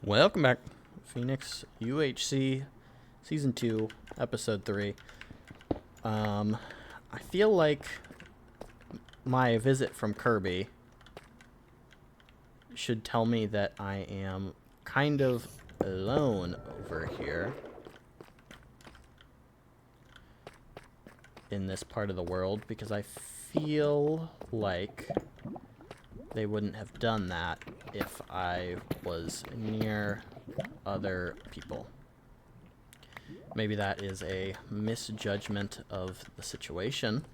Welcome back, Phoenix UHC Season 2, Episode 3. I feel like my visit from Kirby should tell me that I am kind of alone over here in this part of the world, because I feel like they wouldn't have done that if I was near other people. Maybe that is a misjudgment of the situation,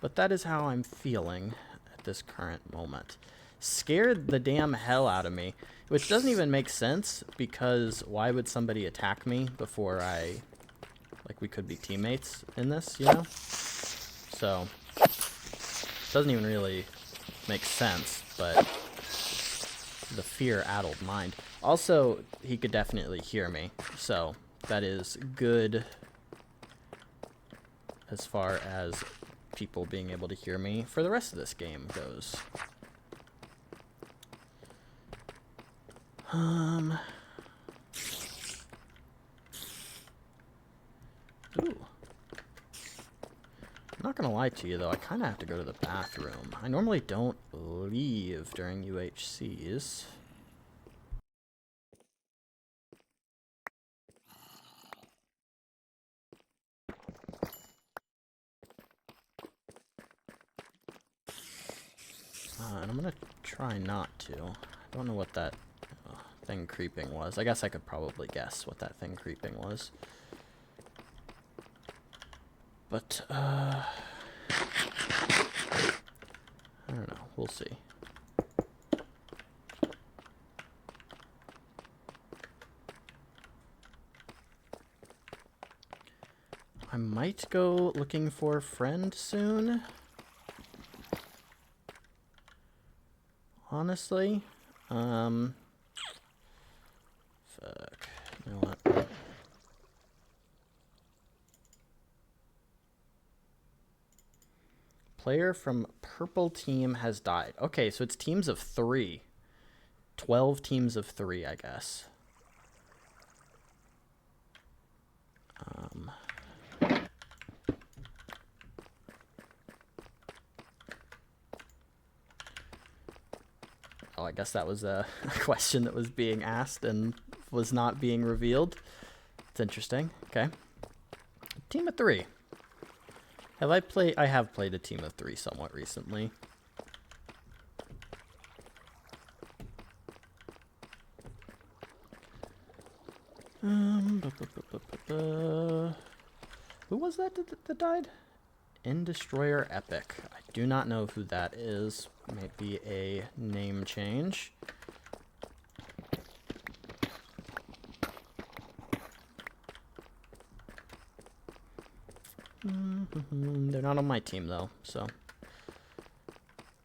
but that is how I'm feeling at this current moment. Scared the damn hell out of me, which doesn't even make sense, because why would somebody attack me before we could be teammates in this, you know? So, doesn't even really make sense, but the fear-addled mind. Also, he could definitely hear me, so that is good as far as people being able to hear me for the rest of this game goes. Ooh. I'm not gonna lie to you, though, I kind of have to go to the bathroom. I normally don't leave during UHCs. And I'm gonna try not to. I don't know what that thing creeping was. I guess I could probably guess what that thing creeping was. But, I don't know. We'll see. I might go looking for a friend soon. Honestly. Fuck. You know what? Player from purple team has died. Okay, so it's teams of 3. 12 teams of 3, I guess. Oh, I guess that was a question that was being asked and was not being revealed. It's interesting. Okay. Team of 3. I have played a team of 3 somewhat recently. Who was that that died? Destroyer Epic. I do not know who that is. Might be a name change. They're not on my team, though, so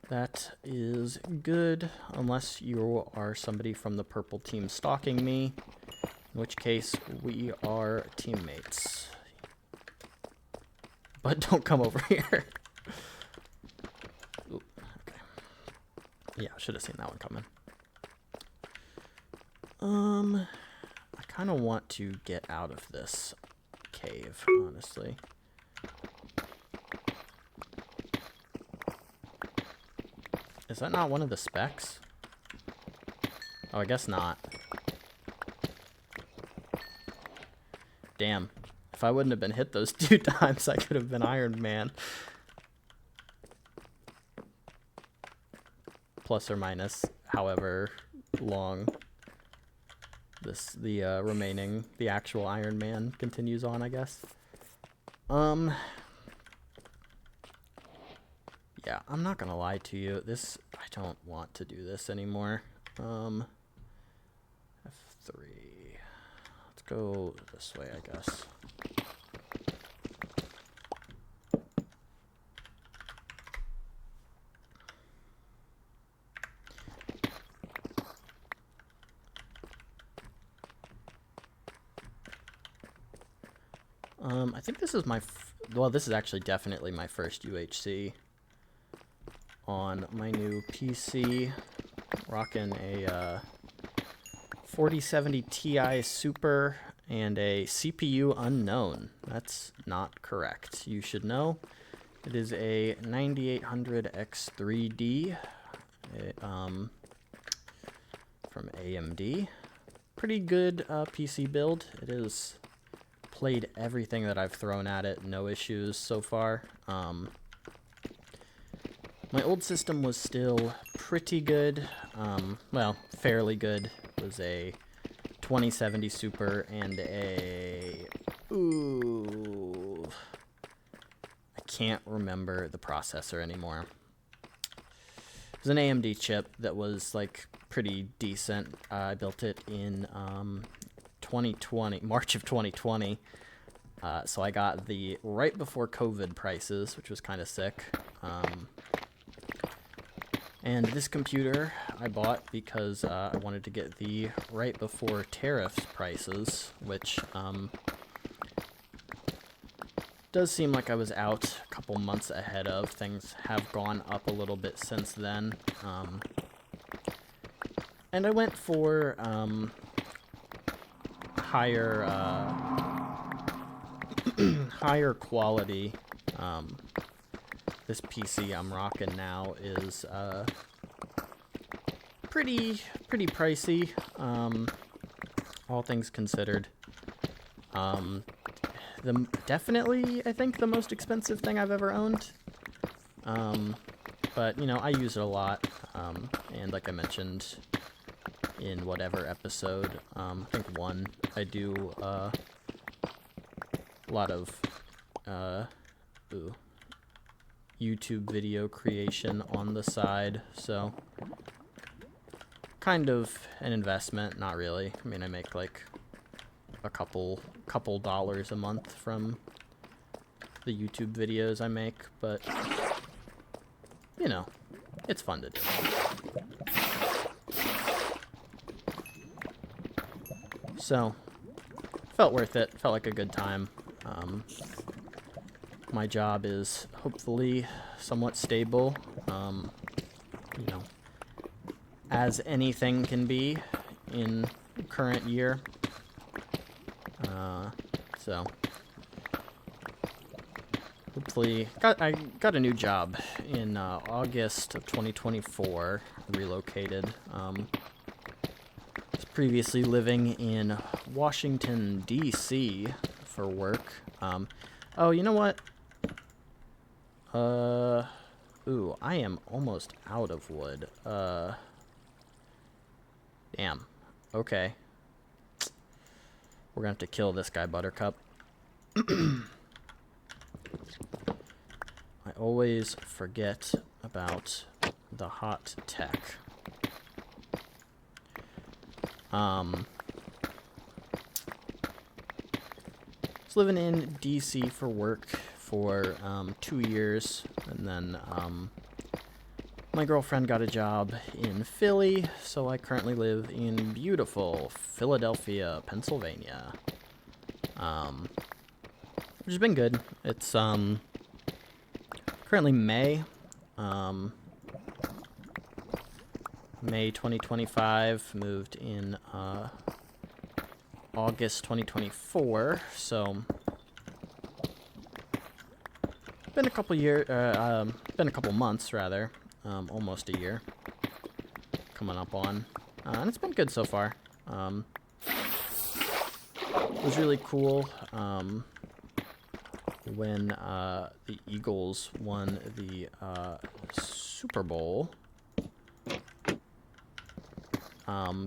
that is good, unless you are somebody from the purple team stalking me, in which case we are teammates. But don't come over here. Ooh, okay. Yeah, I should have seen that one coming. I kind of want to get out of this cave, honestly. Is that not one of the specs? Oh, I guess not. Damn. If I wouldn't have been hit those 2 times, I could have been Iron Man. Plus or minus, however long the actual Iron Man continues on, I guess. Yeah, I'm not gonna lie to you. I don't want to do this anymore. F3. Let's go this way, I guess. I think this is well, this is actually definitely my first UHC on my new PC. Rocking a 4070 Ti Super and a CPU unknown. That's not correct. You should know. It is a 9800 X3D from AMD. Pretty good PC build. It has played everything that I've thrown at it. No issues so far. My old system was still pretty good. Well, fairly good. It was a 2070 Super and a... Ooh... I can't remember the processor anymore. It was an AMD chip that was, like, pretty decent. I built it in 2020, March of 2020. So I got the right before COVID prices, which was kind of sick. And this computer I bought because I wanted to get the right before tariffs prices, which does seem like I was out a couple months ahead of. Things have gone up a little bit since then. And I went for higher higher quality. This PC I'm rocking now is pretty pricey, all things considered. Definitely, I think, the most expensive thing I've ever owned. But, you know, I use it a lot, and like I mentioned in whatever episode, I think one, I do a lot of YouTube video creation on the side, so kind of an investment, not really. I mean, I make like a couple dollars a month from the YouTube videos I make, but you know, it's fun to do. So, felt worth it, felt like a good time. My job is hopefully somewhat stable, you know, as anything can be in current year. So hopefully, I got a new job in August of 2024. Relocated. Was previously living in Washington D.C. for work. Oh, you know what? Ooh, I am almost out of wood. Damn. Okay. We're gonna have to kill this guy, Buttercup. I always forget about the hot tech. Was living in DC for work for 2 years, and then my girlfriend got a job in Philly, so I currently live in beautiful Philadelphia, Pennsylvania. Which has been good. It's currently May. May 2025, moved in August 2024, so been a couple months rather, almost a year coming up on, and it's been good so far. It was really cool when the Eagles won the Super Bowl,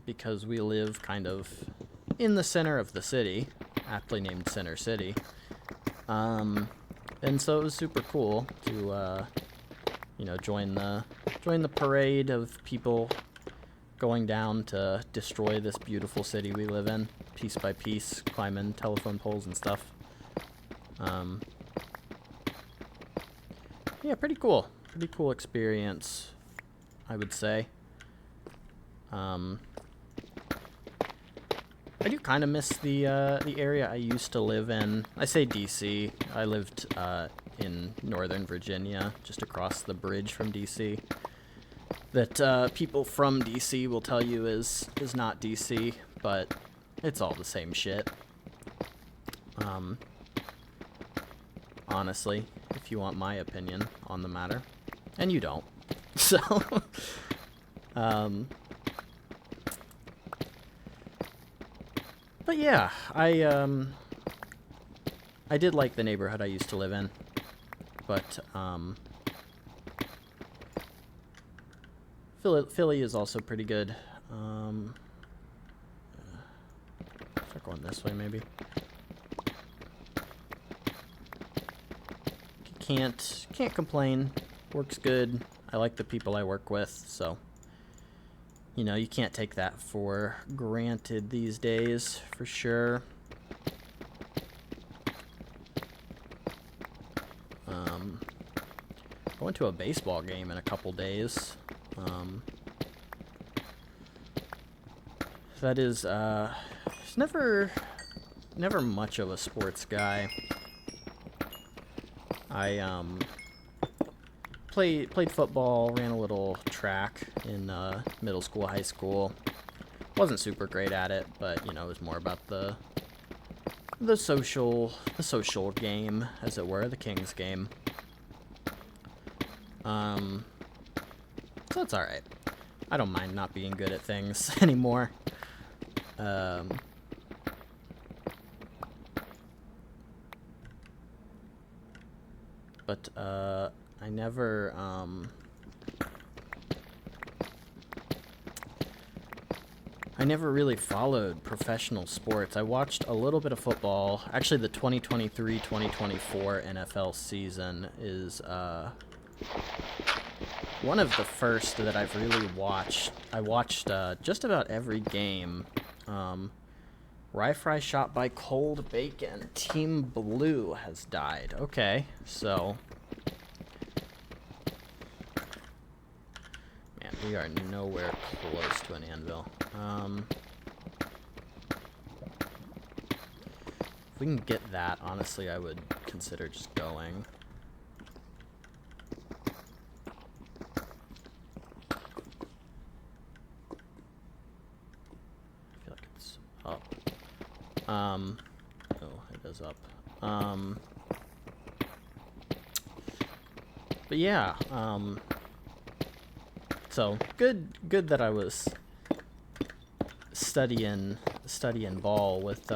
because we live kind of in the center of the city, aptly named Center City. And so it was super cool to, you know, join the parade of people going down to destroy this beautiful city we live in, piece by piece, climbing telephone poles and stuff. Yeah, pretty cool. Pretty cool experience, I would say. I do kind of miss the area I used to live in. I say DC. I lived in Northern Virginia, just across the bridge from DC. That people from DC will tell you is not DC, but it's all the same shit. Honestly, if you want my opinion on the matter. And you don't. So, but yeah, I did like the neighborhood I used to live in, but, Philly is also pretty good. Start going this way, maybe. Can't complain. Works good. I like the people I work with, so you know, you can't take that for granted these days, for sure. Going to a baseball game in a couple days. That is, never much of a sports guy. I played football, ran a little track in middle school, high school. Wasn't super great at it, but you know, it was more about the social game, as it were, the King's game. So it's all right. I don't mind not being good at things anymore. But I never really followed professional sports. I watched a little bit of football. Actually, the 2023-2024 NFL season is one of the first that I've really watched. I watched just about every game. Rye fry shot by cold bacon. Team Blue has died. Okay, so man, we are nowhere close to an anvil. If we can get that, honestly, I would consider just going. I feel like it's up. Oh, it is up. But yeah, so good that I was studying ball with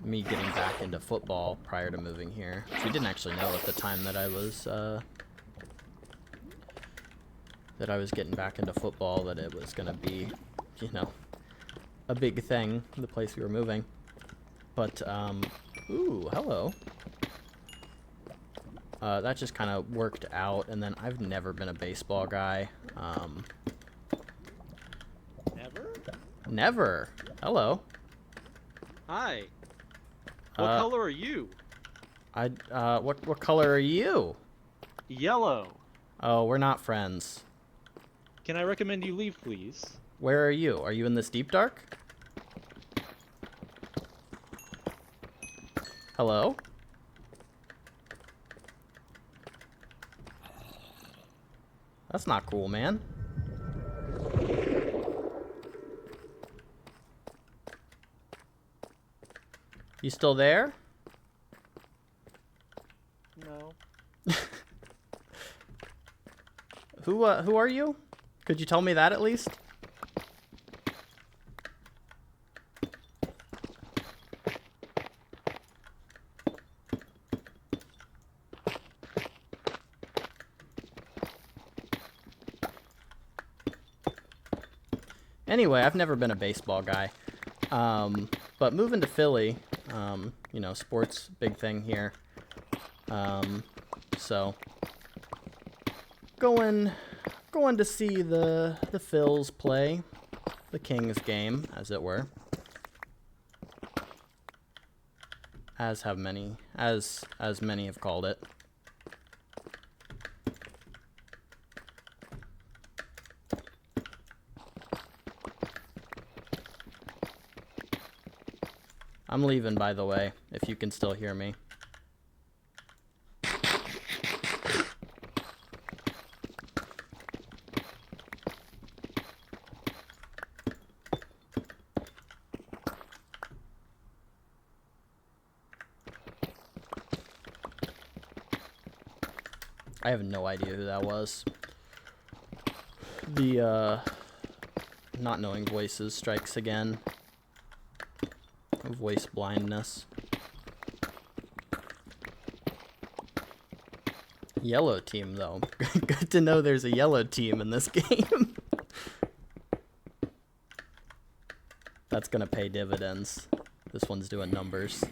me getting back into football prior to moving here. We didn't actually know at the time that I was getting back into football, that it was gonna be, you know, a big thing, the place we were moving. But ooh, hello. That just kind of worked out, and then I've never been a baseball guy. Never? Never. Hello. Hi. What color are you? What color are you? Yellow. Oh, we're not friends. Can I recommend you leave, please? Where are you? Are you in this deep dark? Hello? That's not cool, man. You still there? No. Who are you? Could you tell me that at least? Anyway, I've never been a baseball guy. But moving to Philly, you know, sports, big thing here. So going to see the Phils play the Kings game, as it were. As many have called it. I'm leaving, by the way, if you can still hear me. I have no idea who that was. The, not knowing voices strikes again. Voice blindness. Yellow team, though. Good to know there's a yellow team in this game. That's gonna pay dividends. This one's doing numbers.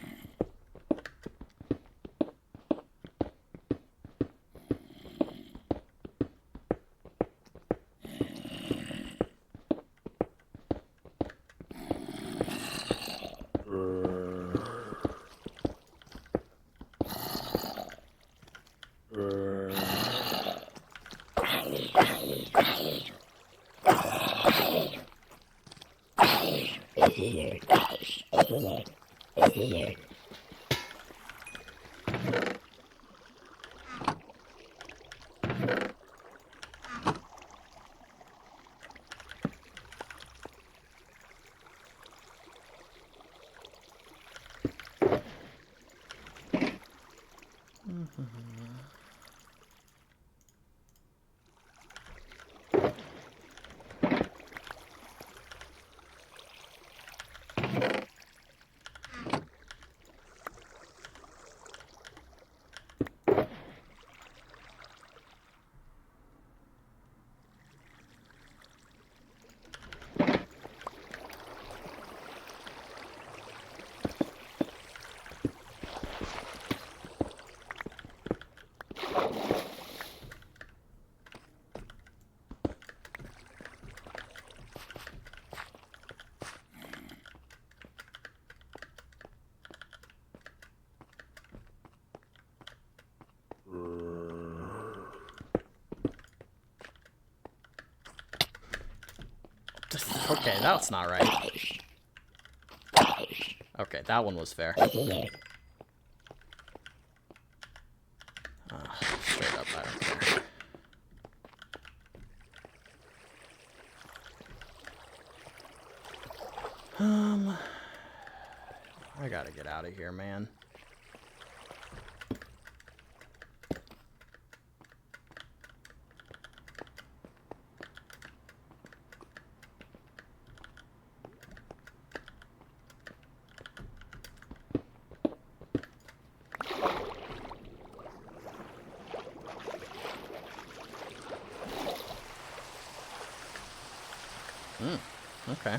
Okay, that's not right. Okay, that one was fair. Straight up, I don't care. I gotta get out of here, man. Okay.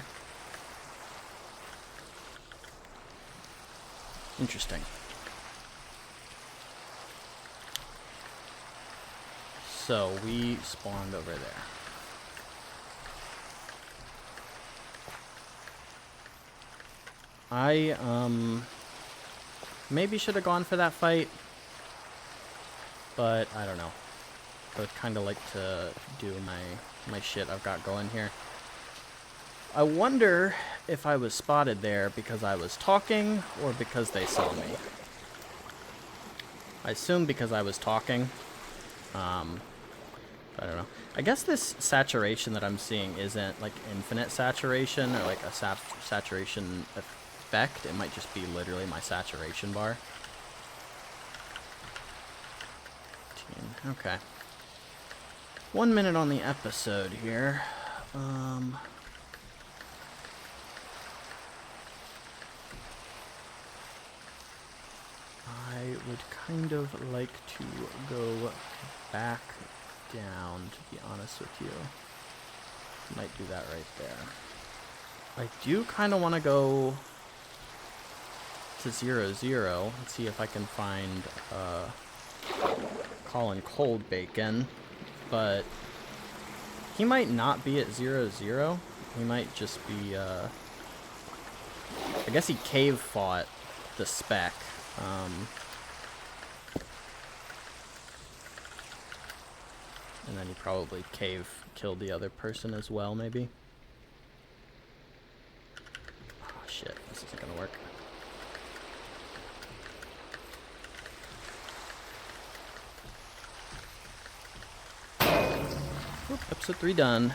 Interesting. So we spawned over there. I maybe should have gone for that fight, but I don't know. I would kind of like to do my shit I've got going here. I wonder if I was spotted there because I was talking or because they saw me. I assume because I was talking. I don't know. I guess this saturation that I'm seeing isn't like infinite saturation or like a saturation effect. It might just be literally my saturation bar. Okay. 1 minute on the episode here. I would kind of like to go back down, to be honest with you. Might do that right there. I do kind of want to go to 0-0 and see if I can find Colin Cold Bacon, but he might not be at 0-0. He might just be, I guess he cave fought the spec. And then he probably killed the other person as well, maybe. Oh shit, this isn't gonna work. Oop, episode 3 done.